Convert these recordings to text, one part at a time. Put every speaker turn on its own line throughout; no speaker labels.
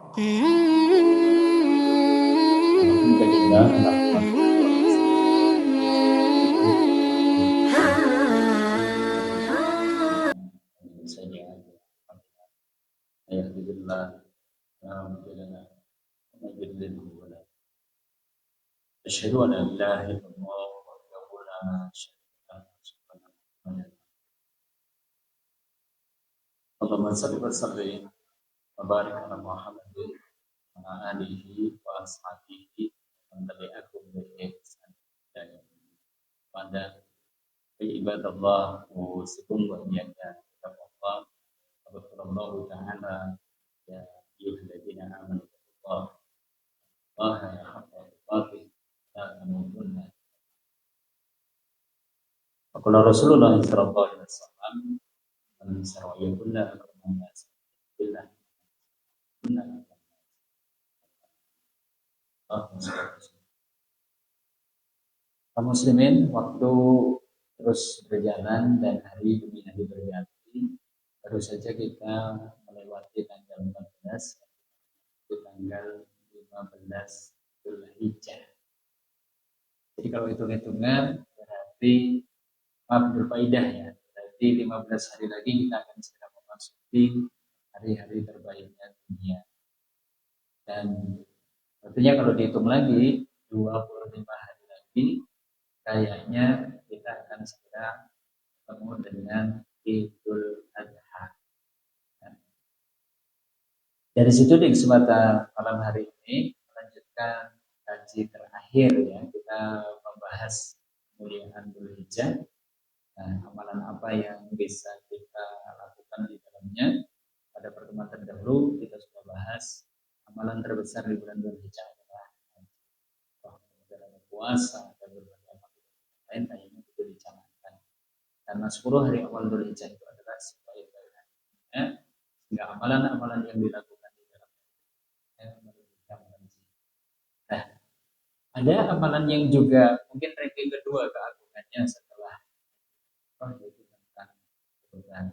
Alhamdulillah, saja. Alhamdulillah, alhamdulillah. Asyhadu an la ilaha illallah wahdahu la syarika lahu. Allahumma shalli wa sallim wa barik ala Muhammadin wa ala alihi wa ashabihi wa tabi'ahum bi ihsan ila yaumil pada ibadallah usikum wa iyyakum taqwa Allah ta'ala ya ayyuhalladzina amanu taqullaha haqqa tuqatih la tamutunna. Qala Rasulullah sallallahu alaihi wasallam man saraya kullu akraman nas billah kaum muslimin, waktu terus berjalan dan hari demi hari berganti. Baru saja kita melewati tanggal 14 ke tanggal 15 Dzulhijjah. Jadi kalau hitung-hitungan berarti berfaedah ya. Berarti 15 hari lagi kita akan segera memasuki hari-hari terbaiknya dunia. Dan artinya kalau dihitung lagi 25 hari lagi kayaknya kita akan segera ketemu dengan Idul Adha. Dari situ di kesempatan malam hari ini melanjutkan kaji terakhir ya, kita membahas kemuliaan Dzulhijjah. Amalan apa yang bisa kita lakukan di dalamnya. Pada pertemuan terdahulu kita sudah bahas amalan terbesar di bulan Dzulhijjah adalah dalam puasa dan berbagai amal lain kayaknya itu dicanangkan. Karena 10 hari awal Dzulhijjah itu adalah sebaik-baik harinya, sehingga amalan-amalan yang dilakukan di dalamnya nah, ada amalan yang juga mungkin ranking kedua keagungannya setelah yaitu tentang kebenaran.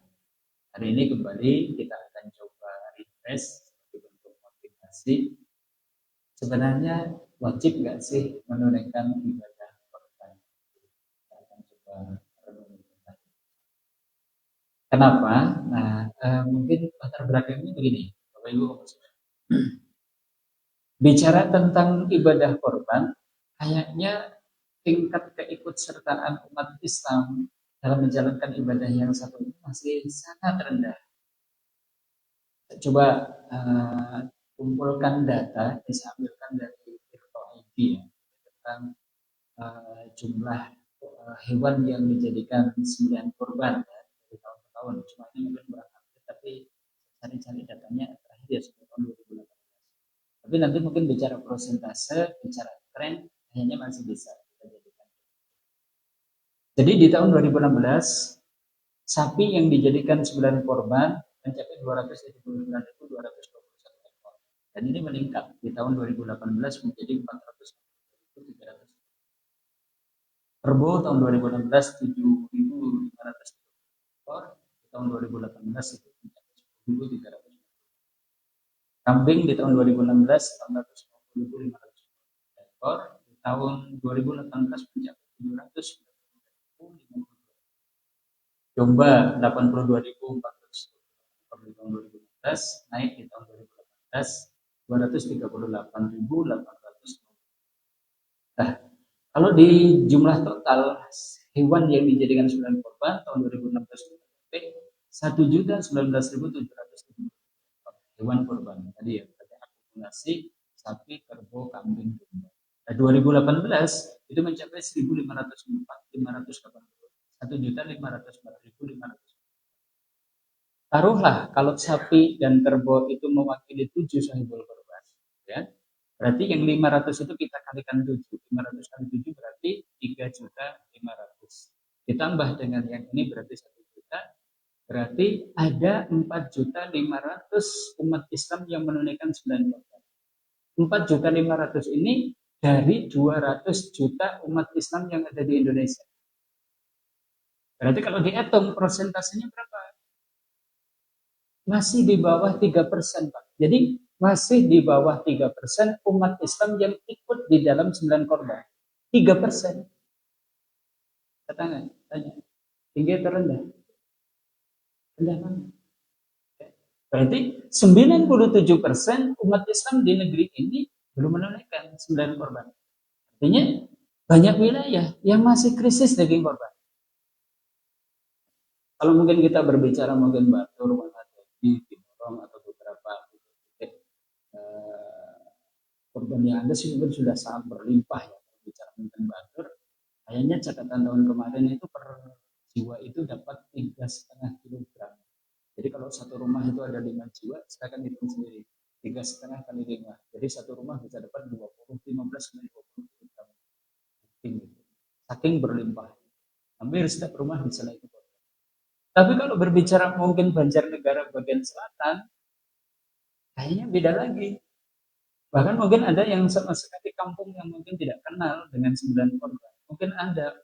Hari ini kembali kita akan coba refresh sebagai bentuk motivasi. Sebenarnya wajib nggak sih menunaikan ibadah korban? Kita akan coba renungkan. Kenapa? Nah, mungkin latar belakangnya begini, Bapak Ibu. Bicara tentang ibadah korban, kayaknya tingkat keikutsertaan umat Islam dalam menjalankan ibadah yang satu ini masih sangat rendah. Coba kumpulkan data, bisa ambilkan dari Tirto.id ya, tentang jumlah hewan yang dijadikan sembelihan korban ya, dari tahun ke tahun. Cuma ini mungkin kurang update, tapi cari-cari datanya terakhir ya sampai tahun 2018. Tapi nanti mungkin bicara persentase, bicara tren, kayaknya masih bisa kita jadikan. Jadi di tahun 2016, sapi yang dijadikan sembelihan korban mencapai 279.221 ekor. Dan ini meningkat di tahun 2018 menjadi 400.300. Kerbau tahun 2016 7.500 ekor, di tahun 2018 itu mencapai 10.300. Kambing di tahun 2016 850.500 ekor, di tahun 2018 mencapai 790.050. Domba 82.400 ekor di tahun 2016, naik di tahun 2018 238.800. Nah, kalau di jumlah total hewan yang dijadikan sembelihan korban tahun 2016 1.019.700 hewan korban tadi ya, pakai akumulasi sapi, kerbau, kambing, domba. Nah, 2018 itu mencapai 1.504.580. Taruhlah kalau sapi dan kerbau itu mewakili 7 sahibul korban, ya. Berarti yang 500 itu kita kalikan 7, 500 kali 7 berarti 3.500.000. Ditambah dengan yang ini berarti 1 juta. Berarti ada 4.500.000 umat Islam yang menunaikan sembelihan korban. 4.500.000 ini dari 200 juta umat Islam yang ada di Indonesia. Berarti kalau dihitung persentasenya berapa? Masih di bawah 3%, Pak. Jadi masih di bawah 3% umat Islam yang ikut di dalam 9 korban. 3%. Tanya, tinggi atau rendah? Rendah banget. Berarti 97% umat Islam di negeri ini belum menunaikan 9 korban. Artinya banyak wilayah yang masih krisis daging korban. Kalau mungkin kita berbicara mungkin Batur, Wanadadi, Timorong atau beberapa korban yang ada sih mungkin sudah sangat berlimpah ya. Bicara mungkin Batur, kayaknya catatan tahun kemarin itu per jiwa itu dapat 3,5 kilogram. Jadi kalau satu rumah itu ada 5 jiwa, silakan hitung sendiri. 3,5 kali 5. Jadi satu rumah bisa dapat 20, 15, 20 kilogram. Saking berlimpah. Hampir setiap rumah bisa naik. Tapi kalau berbicara mungkin Banjarnegara bagian selatan, kayaknya beda lagi. Bahkan mungkin ada yang sama sekali kampung yang mungkin tidak kenal dengan 9 korban. Mungkin ada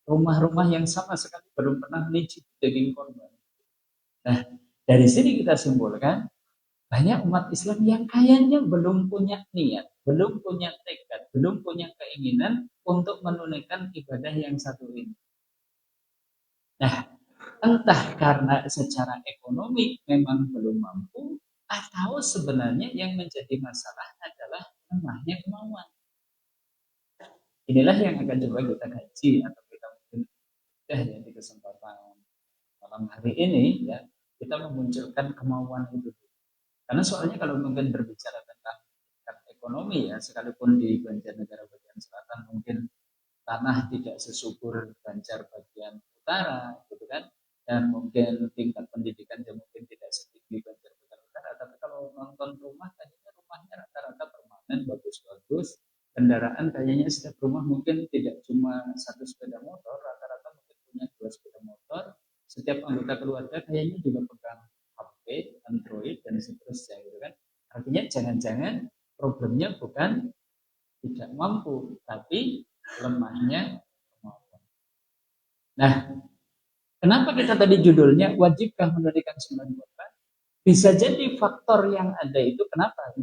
rumah-rumah yang sama sekali belum pernah mencicipi daging korban. Nah, dari sini kita simpulkan banyak umat Islam yang kayaknya belum punya niat, belum punya tekad, belum punya keinginan untuk menunaikan ibadah yang satu ini. Nah, entah karena secara ekonomi memang belum mampu, atau sebenarnya yang menjadi masalah adalah lemahnya kemauan. Inilah yang akan coba kita kaji atau kita mungkin ya di kesempatan malam hari ini ya kita memunculkan kemauan itu. Karena soalnya kalau mungkin berbicara tentang ekonomi ya, sekalipun di Banjarnegara bagian selatan mungkin tanah tidak sesubur Banjar bagian utara, gitu kan? Dan mungkin tingkat pendidikan mungkin tidak setinggi Banjar bagian utara. Tapi kalau nonton rumah, kayaknya rumahnya rata-rata permanen, bagus-bagus. Kendaraan kayaknya setiap rumah mungkin tidak cuma satu sepeda motor, rata-rata mungkin punya 2 sepeda motor. Setiap anggota keluarga kayaknya juga pegang HP, Android, dan seterusnya, gitu kan? Artinya jangan-jangan problemnya bukan tidak mampu, tapi lemahnya kemampuan. Nah, kenapa kita tadi judulnya wajibkah menunaikan 9 korban? Bisa jadi faktor yang ada itu kenapa?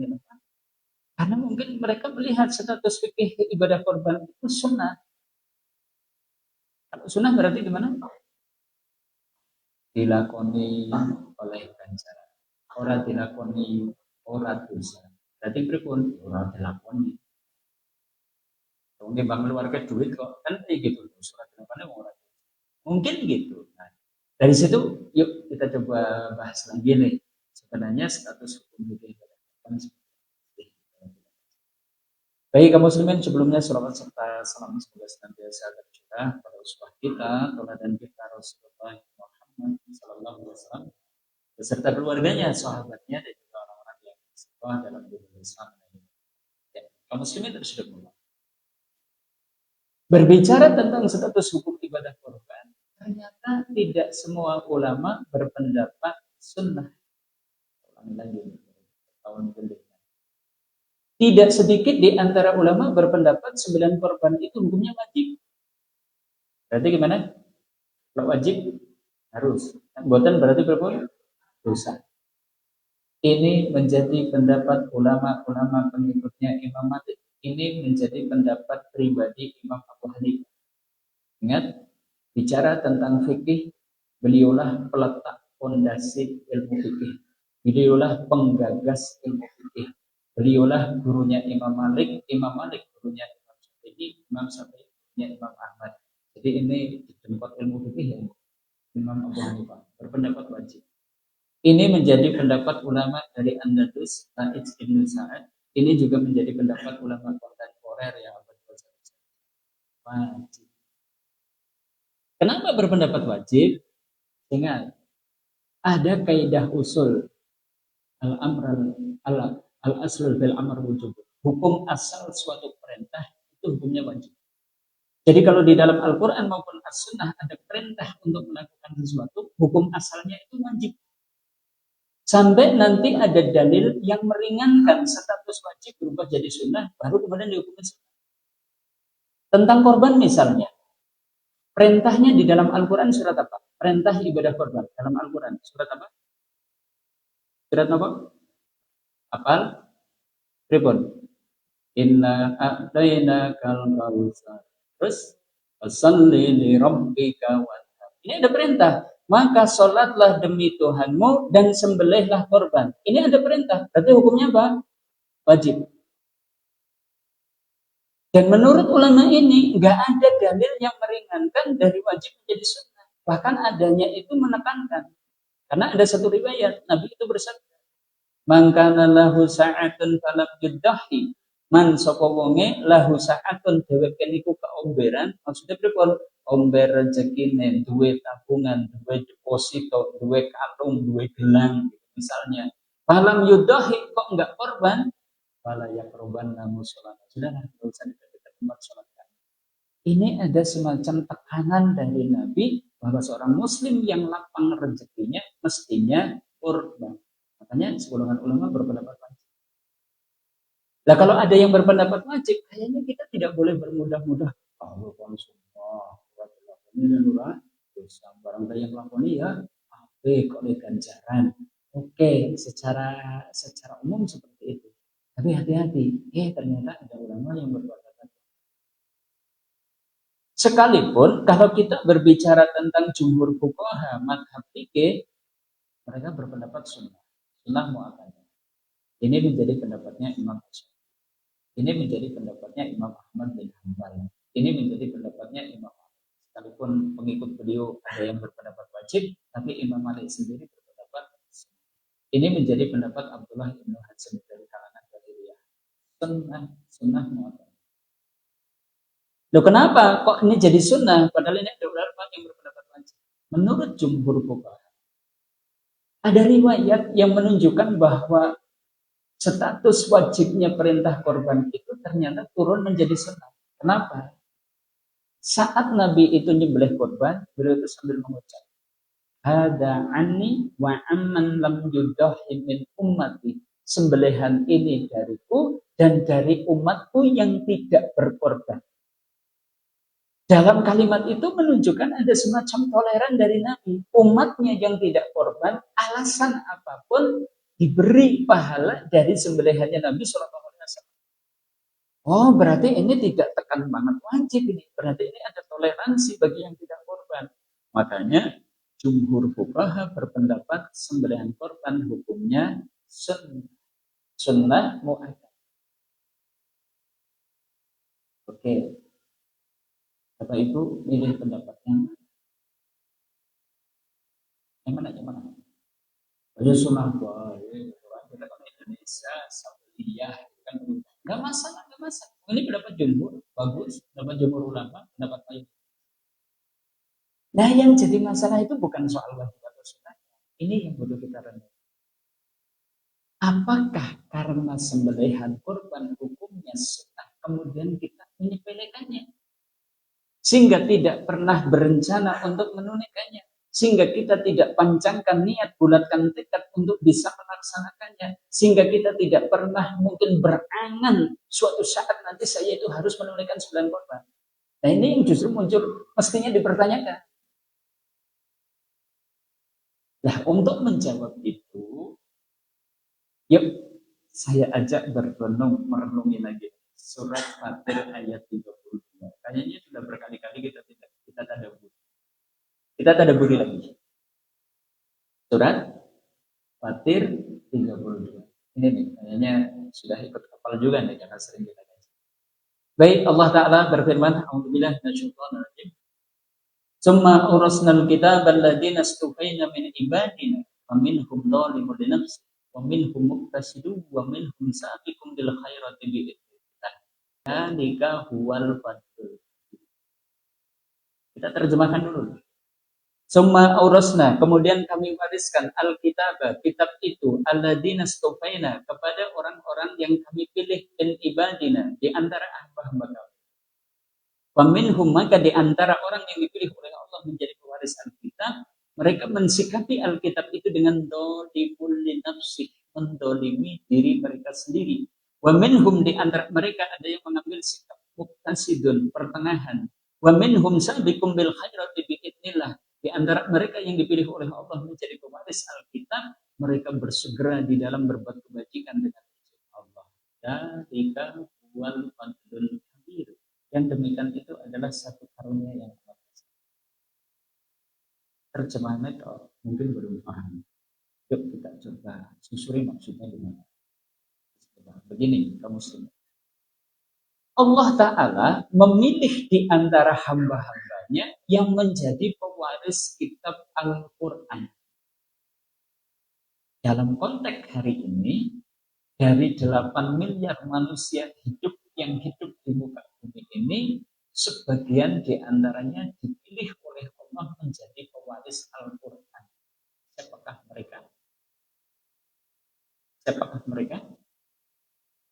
Karena mungkin mereka melihat status fikih ibadah korban itu sunnah. Kalau sunnah berarti gimana? Dilakoni oleh ganjaran. Orang dilakoni orang dosa. Berarti pripun? Orang dilakoni. Mungkin bang keluarga duit kok kan kayak gitu. Surat dilakoni orang. Mungkin gitu. Nah, dari situ yuk kita coba bahas lagi nih. Sebenarnya status hukum fikih ibadah korban. Baik kaum muslimin, sebelumnya sholawat serta salam semoga senantiasa tercurah pada uswah kita, teladan kita Rasulullah Muhammad sallallahu alaihi wasallam beserta keluarganya, sahabatnya dan juga orang-orang yang istiqomah dalam dunia Islam. Ya, kaum muslimin terus berdoa. Berbicara tentang status hukum ibadah korban, ternyata tidak semua ulama berpendapat sunnah. Tahun kedua. Tidak sedikit di antara ulama berpendapat 9 korban itu hukumnya wajib. Berarti gimana? Kalau wajib harus. Buatan berarti berapa? Dosa. Ini menjadi pendapat ulama-ulama pengikutnya Imam Malik. Ini menjadi pendapat pribadi Imam Abu Hanifah. Ingat, bicara tentang fikih, beliaulah peletak fondasi ilmu fikih. Beliaulah penggagas ilmu fikih. Beliaulah gurunya Imam Malik gurunya Imam Syafi'i, Imam Syafi'i gurunya Imam Ahmad. Jadi ini tempat ilmu fikih ya, Imam Abu Hanifah berpendapat wajib. Ini menjadi pendapat ulama dari Andalus, Sa'id bin Sa'ad. Ini juga menjadi pendapat ulama kontemporer yang wajib. Kenapa berpendapat wajib? Ingat, ada kaidah usul al-aslul bil amr wujub. Hukum asal suatu perintah itu hukumnya wajib. Jadi kalau di dalam Al-Quran maupun As-Sunnah ada perintah untuk melakukan sesuatu, hukum asalnya itu wajib. Sampai nanti ada dalil yang meringankan status wajib berubah jadi sunnah, baru kemudian dihukumkan sunnah. Tentang korban misalnya, perintahnya di dalam Al-Quran surat apa? Perintah ibadah korban dalam Al-Quran surat apa? Surat apa? Apal? Pripun? Inna a'tainakal kautsar. Terus fasalli li rabbika wanhar. Ini ada perintah. Maka sholatlah demi Tuhanmu dan sembelihlah korban. Ini ada perintah. Berarti hukumnya apa? Wajib. Dan menurut ulama ini nggak ada dalil yang meringankan dari wajib menjadi sunnah. Bahkan adanya itu menekankan. Karena ada satu riwayat Nabi itu bersabda, "Man kana lahu sa'atun falam yuddahi." Man sapa wonge lahu sa'atun dheweke niku keomberan, maksudnya pripun? Omber rezekine, duwe tabungan, duwe deposito, duwe kalung, duwe gelang misalnya. Falam yuddahi kok enggak korban? Fala yakruban namu sholat. Sudahlah, enggak usah dekat-dekat tempat sholat. Ini ada semacam tekanan dari Nabi bahwa seorang muslim yang lapang rezekinya mestinya korban. Makanya segolongan ulama berpendapat wajib. Nah kalau ada yang berpendapat wajib, kayaknya kita tidak boleh bermudah-mudah. Kalau semua dosa barang yang lakoni ya, kok ganjaran. Oke, secara umum seperti itu. Tapi hati-hati, ternyata ada ulama yang berpendapat. Sekalipun kalau kita berbicara tentang jumhur fuqaha madhab fikih, mereka berpendapat sunnah muakkadah. Ini menjadi pendapatnya Imam Syafi'i. Ini menjadi pendapatnya Imam Ahmad bin Hanbal. Ini menjadi pendapatnya Imam Ahmad. Sekalipun pengikut beliau ada yang berpendapat wajib, tapi Imam Malik sendiri berpendapat sunnah. Ini menjadi pendapat Abdullah bin Hasan dari kalangan Qadiriyah. Sunnah muakkadah. Loh kenapa kok ini jadi sunnah? Padahal ini ada ulama yang berpendapat wajib. Menurut jumhur fuqaha, ada riwayat yang menunjukkan bahwa status wajibnya perintah korban itu ternyata turun menjadi sunnah. Kenapa? Saat Nabi itu nyembelih korban, beliau itu sambil mengucap, "Hada anni wa amman lam yudahi min ummati." Sembelihan ini dariku dan dari umatku yang tidak berkorban. Dalam kalimat itu menunjukkan ada semacam toleran dari Nabi. Umatnya yang tidak korban, alasan apapun diberi pahala dari sembelihannya Nabi SAW. Oh, berarti ini tidak tekan banget wajib ini. Berarti ini ada toleransi bagi yang tidak korban. Makanya jumhur fuqaha berpendapat sembelihan korban hukumnya sunnah muakkadah. Oke. Bapak Ibu milih pendapatnya yang mana? Ada sunnah boleh, kita kan Indonesia, Saudiyah, kan nggak masalah. Ini pendapat jumhur, bagus, pendapat jumhur ulama, pendapat lain. Nah yang jadi masalah itu bukan soal wajib atau sunnah. Ini yang perlu kita renung. Apakah karena sembelihan korban hukumnya sunnah, kemudian kita menyepelekannya? Sehingga tidak pernah berencana untuk menunaikannya, sehingga kita tidak pancangkan niat, bulatkan tekad untuk bisa melaksanakannya, sehingga kita tidak pernah mungkin berangan suatu saat nanti saya itu harus menunaikan sembilan korban. Nah ini yang justru muncul mestinya dipertanyakan. Nah untuk menjawab itu, yuk saya ajak merenungi lagi surat Fatir ayat 32. Kayaknya sudah berkali-kali kita tadaburi. Kita tadaburi lagi. Surat Fatir 32. Ini nih, kayaknya sudah ikut kapal juga nih karena sering kita kaji. Baik, Allah Ta'ala berfirman, A'udzubillahi minasyaitonir rajim. Summa urasnal kitabal ladzina istufaina min ibadina wa minhum dzalimun li nafsihi wa minhum muqtasidun wa minhum sabiqun bil khairati bi idznillah. Dzalika huwal fadlul. Kita terjemahkan dulu. Summa aurasna, kemudian kami wariskan al-kitab, kitab itu alladzina istufaina, kepada orang-orang yang kami pilih min ibadina, di antara hamba-hamba kami. Wa minhum, maka di antara orang yang dipilih oleh Allah menjadi pewaris Alkitab, mereka mensikapi Alkitab itu dengan dolimul li nafsih, mendolimi diri mereka sendiri. Wa minhum, di antara mereka ada yang mengambil sikap muqtasidun, pertengahan. Wa minhum sabiqum bil khairati bi idznillah. Di antara mereka yang dipilih oleh Allah menjadi pewaris Alkitab, mereka bersegera di dalam berbuat kebajikan dengan Dzalika huwal fadlul kabir. Yang demikian itu adalah satu karunia yang amat besar. Terjemahannya kalau mungkin belum paham. Yuk kita coba susuri maksudnya di mana. Begini, kamu semua. Allah Ta'ala memilih di antara hamba-hambanya yang menjadi pewaris kitab Al-Quran. Dalam konteks hari ini, dari 8 miliar manusia yang hidup di muka bumi ini, sebagian di antaranya dipilih oleh Allah menjadi pewaris Al-Quran. Siapakah mereka? Siapakah mereka?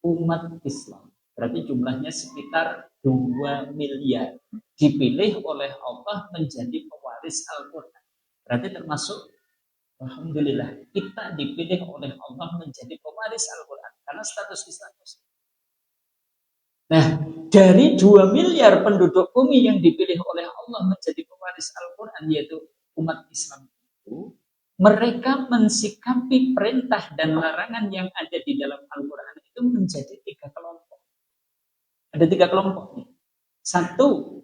Umat Islam. Berarti jumlahnya sekitar 2 miliar. Dipilih oleh Allah menjadi pewaris Al-Quran. Berarti termasuk, alhamdulillah, kita dipilih oleh Allah menjadi pewaris Al-Quran. Karena status Islam. Nah, dari 2 miliar penduduk bumi yang dipilih oleh Allah menjadi pewaris Al-Quran, yaitu umat Islam itu, mereka mensikapi perintah dan larangan yang ada di dalam Al-Quran itu menjadi 3 kelompok. Ada 3 kelompok. Satu,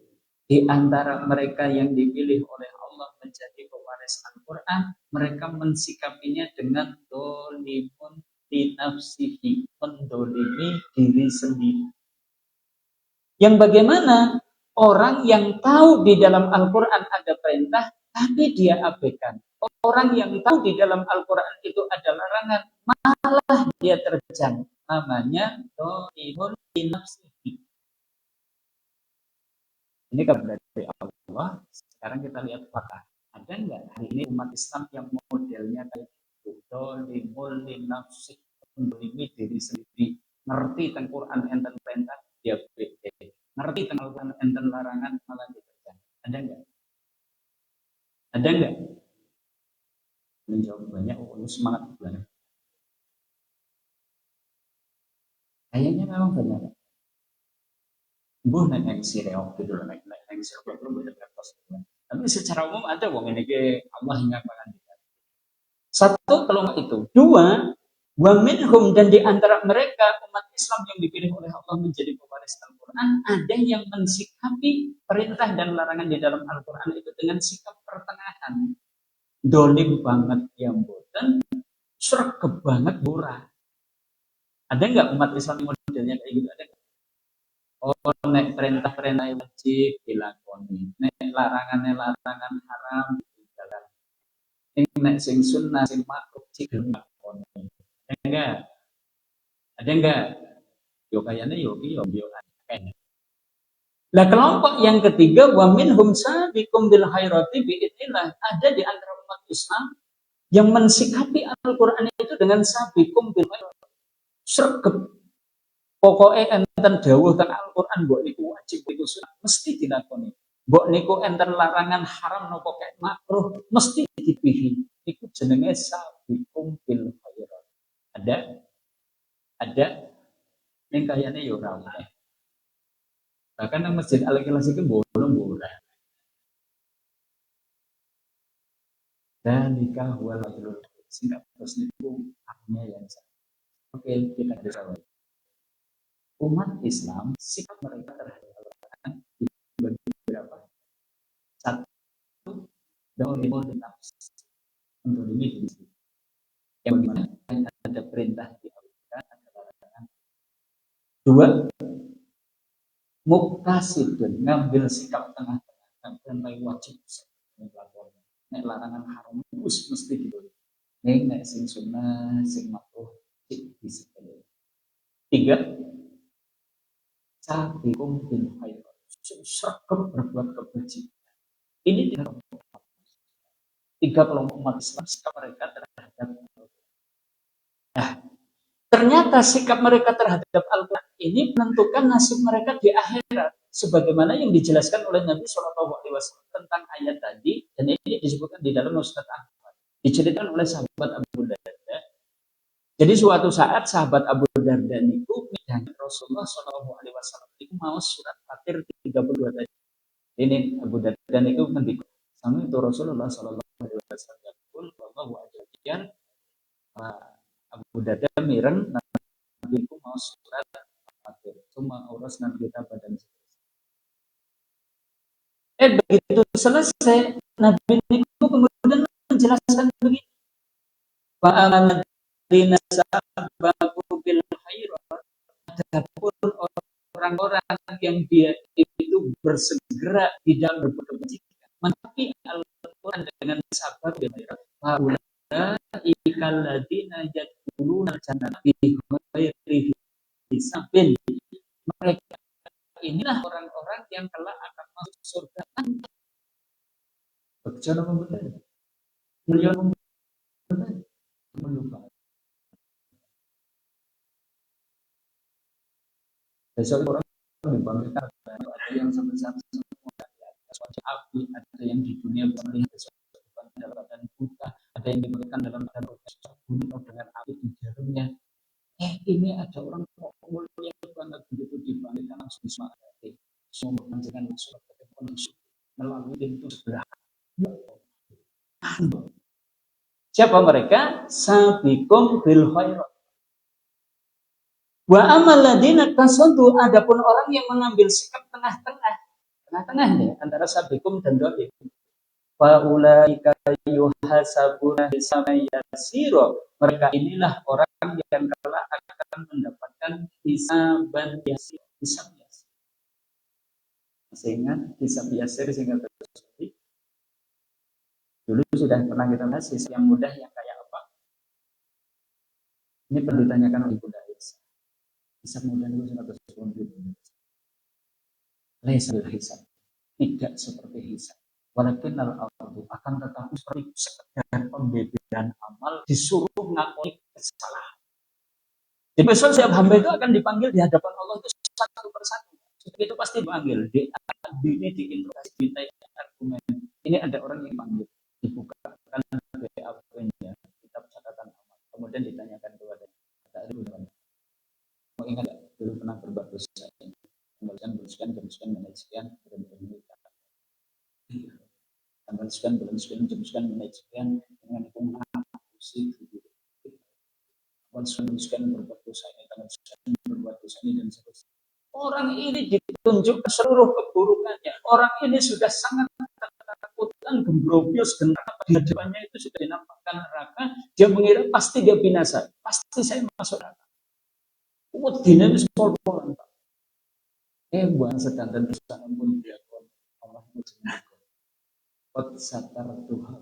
di antara mereka yang dipilih oleh Allah menjadi pewaris Al-Quran, mereka mensikapinya dengan dolimun li nafsihi, mendolimi diri sendiri. Yang bagaimana orang yang tahu di dalam Al-Quran ada perintah, tapi dia abaikan. Orang yang tahu di dalam Al-Quran itu ada larangan, malah dia terjang. Namanya dolimun li nafsihi. Ini kabar dari Allah. Sekarang kita lihat fakta. Ada nggak hari ini umat Islam yang modelnya kayak itu? Dolimun li nafsihi, mendolimi diri sendiri. Ngerti tentang Quran enten perintah, dia beda. Ngerti tentang enten larangan, malah dikerjakan. Ada nggak? Ada nggak? Menjawab banyak, semangat banget. Kayaknya memang benar. Buh neng sireok gitu loh, neng sireok belum benar kos. Tapi secara umum ada wong ini ke Allah hingga bahkan. Satu kelompok itu. Dua, wa minhum, dan di antara mereka umat Islam yang dipilih oleh Allah menjadi pewaris Al-Quran, ada yang mensikapi perintah dan larangan di dalam Al-Quran itu dengan sikap pertengahan. Dolim banget yang boten, sregep banget murah. Ada nggak umat Islam yang modelnya kayak gitu? Ada? Oh, nek perintah-perintah wajib dilakoni, nek larangan haram dijalan. Nek sing sunnah sing makruh dilakoni. Ada enggak? Ada enggak? Yo kayaknya yo kayaknya. Nah, kelompok yang ketiga, wa minhum sabiqum bil khairati biidznillah, ada di antara umat Islam yang mensikapi Al-Qur'an itu dengan sabiqum bil khairati. Sregep. Pokoknya enten dawuh tentang Al-Qur'an mbok niku wajib niku sunah mesti dilakoni. Mbok niku enten larangan haram napa kek makruh mesti dipihi. Iku jenenge sabiqum bil khairati. Ada yang kayaknya ya ora oleh. Bahkan nang Masjid Al-Ikhlas itu bolong-bolong. Dan nikah wal adlul. Singkat terus niku artinya yang sama. Oke, kita bisa. Umat Islam sikap mereka terhadap Al-Quran dibagi berapa? Satu, dolimul nafs, mendolimi diri sendiri. Yang bagaimana ada perintah di Al-Quran, ada larangan. Dua, muktasidun, ngambil sikap tengah-tengah, dan wajib melakukan. Nek larangan haram mesti didolimi. Nek sing sunnah, sing makruh, disebut. Tiga, sabiqum bil khairat, sregep berbuat kebajikan. Ini tiga kelompok umat Islam sikap mereka terhadap Al-Quran. Nah, ternyata sikap mereka terhadap Al-Quran ini menentukan nasib mereka di akhirat, sebagaimana yang dijelaskan oleh Nabi Shallallahu Alaihi Wasallam tentang ayat tadi, dan ini disebutkan di dalam Musnad Ahmad, diceritakan oleh sahabat Abu Darda. Jadi suatu saat sahabat Abu Darda itu dan Rasulullah Shallallahu Alaihi Wasallam itu mau surat Fatir 32 tadi. Ini Abu Darda itu mendikut sama itu Rasulullah Shallallahu Alaihi Wasallam bahwa wajiban Abu Darda mireng Nabi itu mau surat Fatir. Cuma urusna kita badan begitu selesai, Nabi itu kemudian menjelaskan begini. Fa'amadina sabaku bil khairat. Adapun orang-orang yang dia itu bersegera di dalam berbuat kebajikan, mengikuti Al-Quran dengan sabar bil khairat. Fa'ulaika alladziina yadkhuluna al-jannata bighairi hisabin. Mereka inilah orang-orang yang kelak akan masuk surga tanpa bencana mulia melupa. Besok orang membangkitkan ada yang sebesar api, ada yang di dunia melihat dalam keadaan buta, ada yang diberikan dalam keadaan bunuh dengan api di dalamnya. Ini ada orang mulia banget begitu dibangkitkan langsung dismati. Semua panjangan langsung melalui pintu sebelah. Siapa mereka? Sabiqum bil khairat. Wa amal ladina kasadu, adapun orang yang mengambil sikap tengah-tengah nih antara sabiqum dan dolim. Fa ulaika yuhasabuna hisaban yasira. Mereka inilah orang yang kelak akan mendapatkan hisaban yasir. Hisab yasir. Sehingga hisab yasir sehingga terjadi. Dulu sudah pernah kita bahas hisab yang mudah yang kayak apa? Ini perlu ditanyakan oleh Bunda Aisyah. Hisab mudah itu 110 ribu. Laisal hisab. Tidak seperti hisab. Walaupun al-ardu akan tetapi seperti sekedar pembeberan amal disuruh ngakui kesalahan. Jadi besok setiap hamba itu akan dipanggil di hadapan Allah itu satu persatu. Itu pasti dipanggil. Ini diinterogasi, dimintai argumen. Ini ada orang yang panggil, dibukakan BAP-nya, kitab catatan amal. Kemudian ditanyakan kepada mau ingat dulu pernah berbuat dosa ini, kembalikan bulan sekian menit sekian tanggal sekian bulan sekian menit sekian dengan itu mengakusi sekian berbuat dosa ini, tanggal sekian berbuat dosa ini dan seterusnya. Orang ini ditunjukkan seluruh keburukannya. Orang ini sudah sangat ketakutan, gembrobios, gentar di hadapannya itu sudah dinampakkan neraka. Dia mengira pasti dia binasa, pasti saya masuk neraka. Wedine wis pol-polan, Pak. Buang sedanten dosa pun diakon Allah menjenengkan. Qad satartuha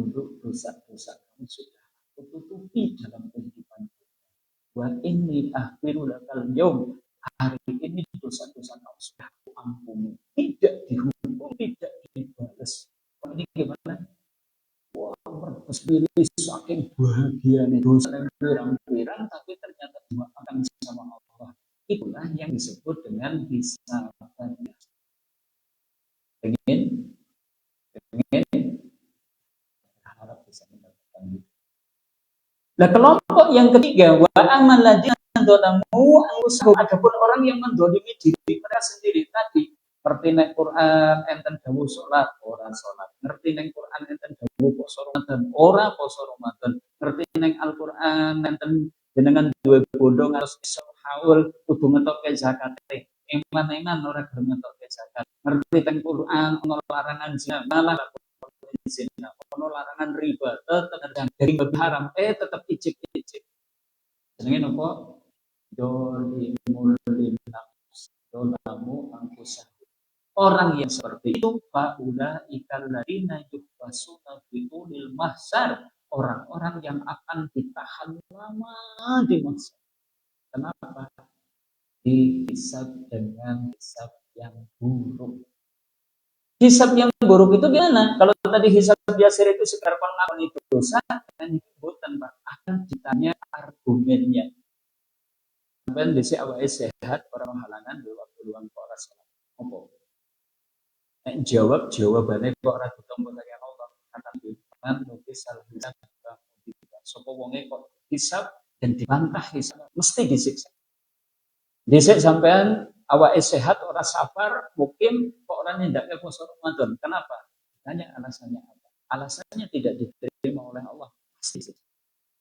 untuk dosa-dosa kamu sudah aku tutupi dalam kehidupan. Wa inni akhfiru lakal yaum. Hari ini dosa-dosa kamu sudah aku ampuni. Tidak dihukum, tidak dibalas. Ini gimana? Wah, merebus pilih saking bahagianya dosa yang pirang-pirang, tapi ternyata dimaafkan sama Allah. Itulah yang disebut dengan hisaban. Pengen harap bisa mendapatkan itu. Nah, kelompok yang ketiga, wa amal ladzina dzalamu anfusahum, adapun orang yang mendolimi diri mereka sendiri tadi. Ngerti nek Quran enten dawuh salat ora salat, ngerti nek Quran enten dawuh poso Ramadan ora poso Ramadan, ngerti nek Al-Qur'an enten jenengan duwe bondo harus iso haul kudu ngetoke zakate. Eman-eman ora gelem ngetoke zakat. Ngerti nek Quran ono larangan zina, malah zina, ono larangan riba, tetep dari haram, tetep icip-icip. Jenenge napa? Dolimul linafs, dolamu angkusah. Orang yang seperti itu faula ikal ladina yuhbasuna fi'ulil mahsyar, orang-orang yang akan ditahan lama di mahsyar. Kenapa? Dihisab dengan hisab yang buruk. Hisab yang buruk itu gimana? Kalau tadi hisab biasa itu sekedar pengakuan itu dosa, dan itu bukan, Pak, akan ditanya argumennya. Sampai disi awake sehat orang halangan di waktu luang ora salat. Apa? Jawab jawabannya kok ora ditompo kaya Allah kata Tuhan nukis hisab sapa wonge kok hisab dan dibantah hisab mesti disiksa. Dhisik sampean awake sehat ora sabar mungkin kok ora nindakake puasa Ramadan. Kenapa? Tanya alasannya apa? Alasannya tidak diterima oleh Allah. Pasti.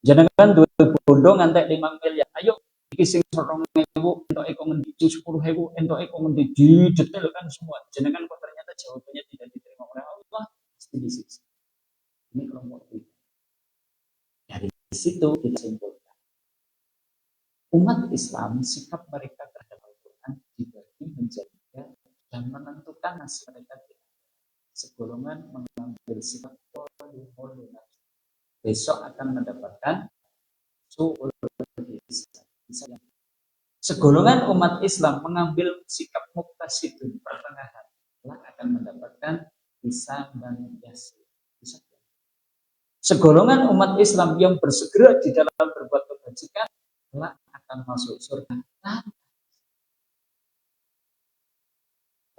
Jenengan duwe bondo ngantek 5 miliar. Ayo iki sing 2000 entuk eko ngendi 10.000 entuk eko ngendi didetailkan semua. Jenengan kok ternyata jawabannya tidak diterima oleh Allah, pasti disiksa. Ini kelompok kita. Dari situ kita simpulkan umat Islam sikap mereka terhadap Al-Quran dibagi menjadi dan menentukan nasib mereka. Segolongan mengambil sikap besok akan mendapatkan su'ul hisab. Segolongan umat Islam mengambil sikap muqtasidun pertengahan, akan mendapatkan hisab dan yasir. Segolongan umat Islam yang bersegera di dalam berbuat kebajikan akan masuk surga.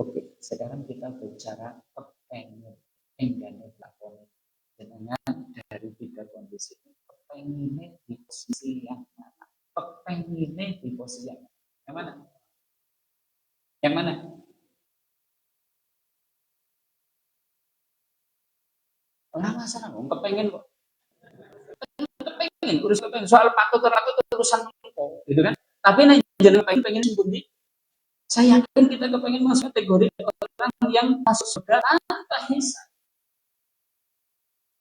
Oke, sekarang kita bicara kepengen lakoni dengan dari tiga kondisi ini. Kepengennya di posisi yang mana? Kepengennya di posisi yang mana? Yang mana? Orang masalah dong, kepengen kok. Kepengen, urus kepengen. Soal patut urusan kok, gitu kan? Tapi nih jangan pengen sembunyi. Saya yakin kita kepengen masuk kategori orang yang masuk surga tanpa hisab.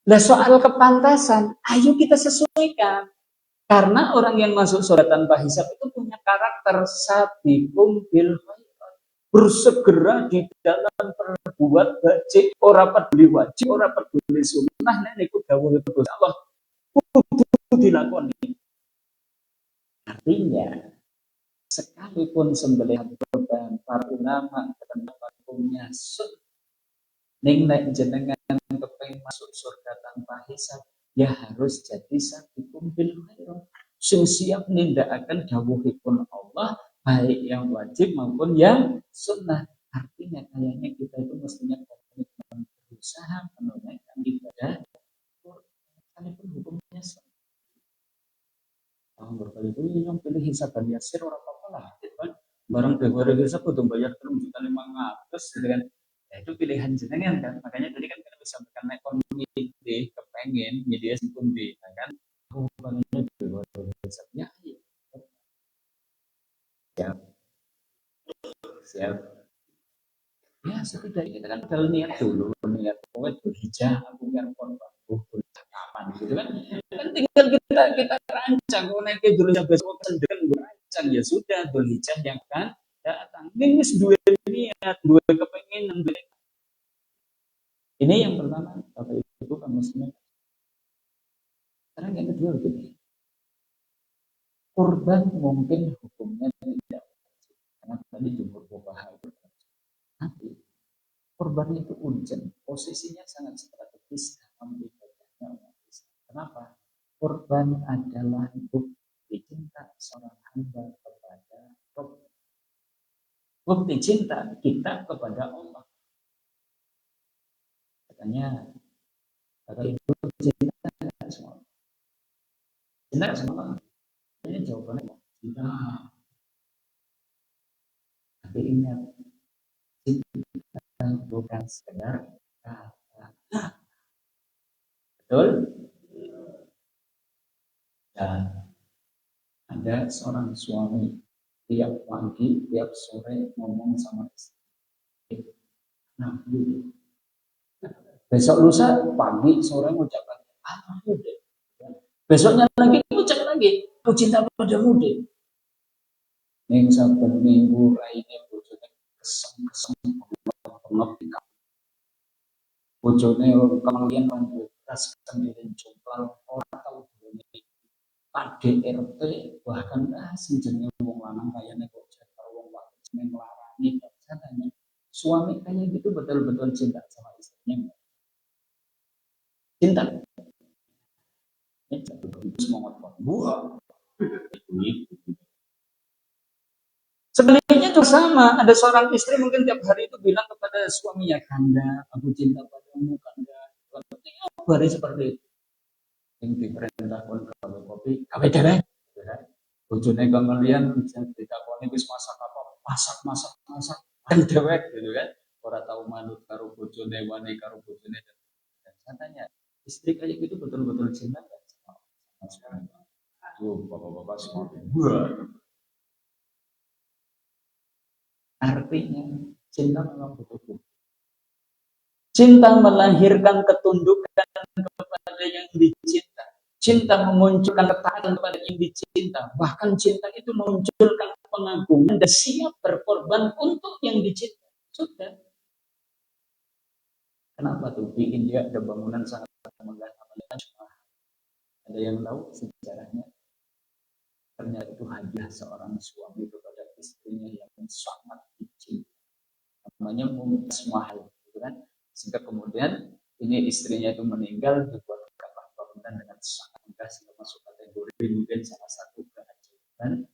Nah soal kepantasan, ayo kita sesuaikan. Karena orang yang masuk surga tanpa hisab itu punya karakter sabiqum bil khairat, bersegera di dalam berbuat baik, ora peduli wajib, ora peduli sunnah, nek niku dawuh Allah kudu dilakoni. Artinya sekalipun sembelihan kurban para ulama berpendapat punya sunnah, ning nek jenengan kepengin masuk surga tanpa hisab, ya harus jadi sabiqum bil khairat. Sing siap nindakaken dawuhipun Allah, baik yang wajib maupun yang sunnah. Artinya kayaknya kita itu mestinya komitmen berusaha menunaikan ibadah sekalipun hukumnya sunnah. Berkali-kali yang pilih hisab dan yasir orang apa lah, gitu kan? Barang dewa hisab kudu bayar 3.500.000 gitu kan? Ya, itu pilihan jenengan kan. Makanya tadi kan kita bisa naik komite kepengen media sekundi, kan? Bangunnya dewa hisabnya, siap, siap. Ya setidaknya kita kan udah niat dulu, niat pokoknya berhijrah, aku biar kapan gitu kan? Kan tinggal kita rancang, kalau naik dulu yang besok dengan berancang ya sudah berhijrah yang kan datang. Ini dua niat, dua kepengenan. Ini yang pertama, Bapak Ibu kamu semua. Sekarang yang kedua begini, kurban mungkin hukumnya tidak, karena tadi jumhur fuqaha itu. Tapi kurban itu urgent, posisinya sangat strategis dalam ibadahnya umat Islam. Kenapa? Kurban adalah bukti cinta seorang hamba kepada Allah. Bukti cinta kita kepada Allah. Katanya, Bapak Ibu cinta nggak semua? Cinta nggak semua? Ini jawabannya cinta. Tapi ingat, cinta bukan sekedar kata. Betul? Dan ada seorang suami tiap pagi, tiap sore ngomong sama istri. Nah, gitu. Besok lusa pagi sore ngucapkan aku deh. Besoknya lagi ucap lagi, aku cinta padamu deh. Ning saben minggu raine bojone kesem-kesem pengep. Bojone kemudian tas sendiri jomplang ora tau duwe KDRT bahkan sing jenenge wong lanang kayane kok karo wong wadon sing nglarani katanya. Suami kayak gitu betul-betul cinta sama istrinya. Cinta. Semangat buah. Sebenarnya itu sama. Ada seorang istri mungkin tiap hari itu bilang kepada suaminya, Kanda, aku cinta padamu, Kanda. Hari seperti itu. Yang diperintahkan kalau kopi, kafe dewek. Bojone kalian ditakoni wis masak apa? Masak. Kan dewek gitu kan. Ora tahu manut karo bojone, wani karo bojone. Dan saya tanya, istri kayak gitu betul-betul cinta enggak? Tuh, bapak-bapak semua. Artinya cinta memang butuh bukti. Cinta melahirkan ketundukan kepada yang dicinta. Cinta memunculkan ketaatan kepada yang dicinta. Bahkan cinta itu memunculkan pengagungan dan siap berkorban untuk yang dicinta. Sudah. Kenapa tuh di India ada bangunan sangat megah namanya Taj Mahal? Ada yang tahu sejarahnya? Ternyata itu hadiah seorang suami kepada istrinya yang sangat dicinta. Namanya Mumtaz Mahal, gitu kan? Sehingga kemudian ini istrinya itu meninggal dibuat bangunan dengan sangat megah sehingga masuk kategori mungkin salah satu keajaiban.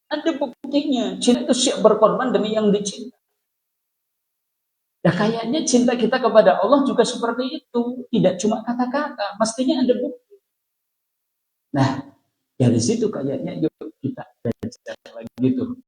Ada buktinya, cinta itu siap berkorban demi yang dicinta. Nah kayaknya cinta kita kepada Allah juga seperti itu, tidak cuma kata-kata, mestinya ada bukti. Nah dari situ kayaknya yuk kita belajar lagi tuh